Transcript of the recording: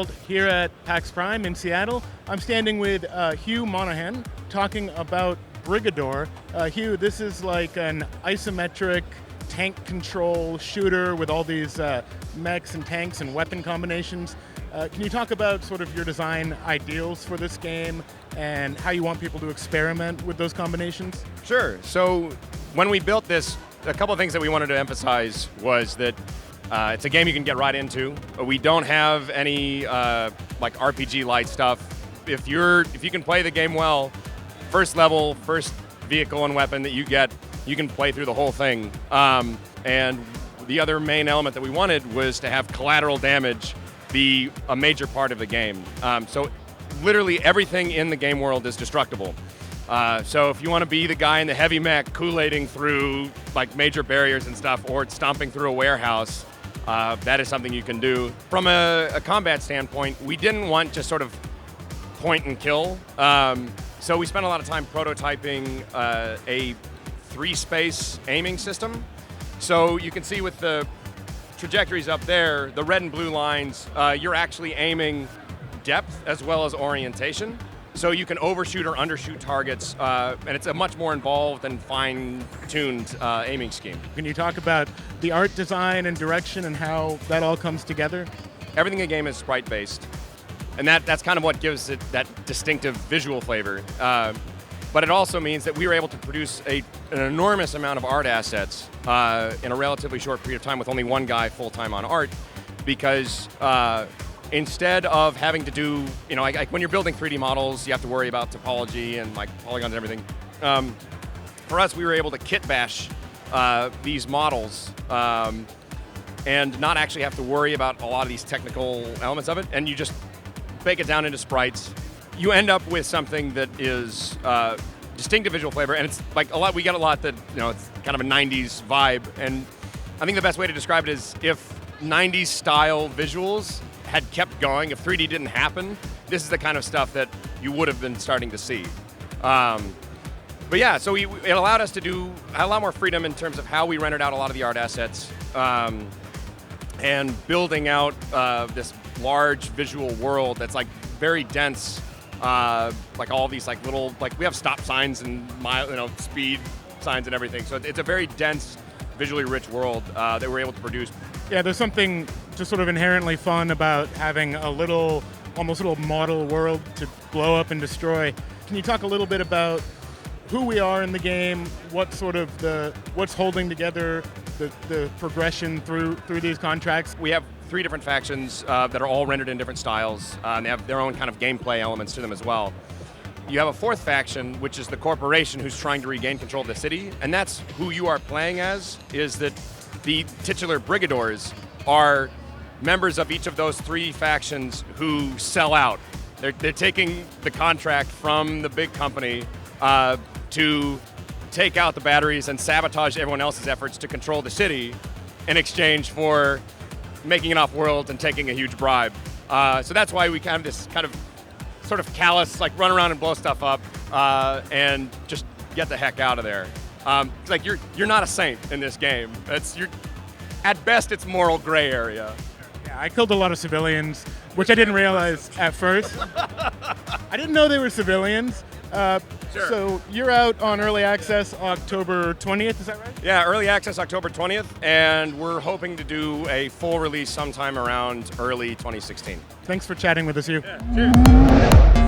held here at PAX Prime in Seattle. I'm standing with Hugh Monahan talking about Brigador. Hugh, this is like an isometric tank control shooter with all these mechs and tanks and weapon combinations. Can you talk about sort of your design ideals for this game and how you want people to experiment with those combinations? Sure. So when we built this, a couple of things that we wanted to emphasize was that it's a game you can get right into. We don't have any like RPG-like stuff. If you can play the game well, first level, first vehicle and weapon that you get, you can play through the whole thing. And the other main element that we wanted was to have collateral damage be a major part of the game. So literally everything in the game world is destructible. So if you want to be the guy in the heavy mech Kool-Aiding through like major barriers and stuff, or stomping through a warehouse, that is something you can do. From a combat standpoint, we didn't want just sort of point and kill. So we spent a lot of time prototyping a 3-space aiming system. So you can see with the trajectories up there, the red and blue lines, you're actually aiming depth as well as orientation. So you can overshoot or undershoot targets, and it's a much more involved and fine-tuned aiming scheme. Can you talk about the art design and direction and how that all comes together? Everything in the game is sprite-based, and that's kind of what gives it that distinctive visual flavor. But it also means that we were able to produce an enormous amount of art assets in a relatively short period of time with only one guy full-time on art, because instead of having to do, like when you're building 3D models, you have to worry about topology and like polygons and everything. For us, we were able to kit bash these models and not actually have to worry about a lot of these technical elements of it, and you just bake it down into sprites. You end up with something that is distinctive visual flavor, and it's like we get a lot that, it's kind of a 90s vibe, and I think the best way to describe it is if 90s style visuals had kept going, if 3D didn't happen, this is the kind of stuff that you would have been starting to see. But yeah, so it allowed us to do a lot more freedom in terms of how we rendered out a lot of the art assets, and building out this large visual world that's like very dense. Like all these like little, like we have stop signs and speed signs and everything. So it's a very dense, visually rich world that we're able to produce. Yeah, there's something just sort of inherently fun about having a almost little model world to blow up and destroy. Can you talk a little bit about who we are in the game, what's holding together the progression through these contracts? We have 3 different factions that are all rendered in different styles. And they have their own kind of gameplay elements to them as well. You have a 4th faction, which is the corporation who's trying to regain control of the city, and that's who you are playing as, is that the titular Brigadors are members of each of those 3 factions who sell out. They're taking the contract from the big company to take out the batteries and sabotage everyone else's efforts to control the city in exchange for making it off-world and taking a huge bribe. So that's why we have this kind of sort of callous, like run around and blow stuff up and just get the heck out of there. It's like you're not a saint in this game. At best, it's moral gray area. Yeah, I killed a lot of civilians, which I didn't realize at first. I didn't know they were civilians. Sure. So you're out on early access October 20th, is that right? Yeah, early access October 20th, and we're hoping to do a full release sometime around early 2016. Thanks for chatting with us, Hugh. Yeah, cheers.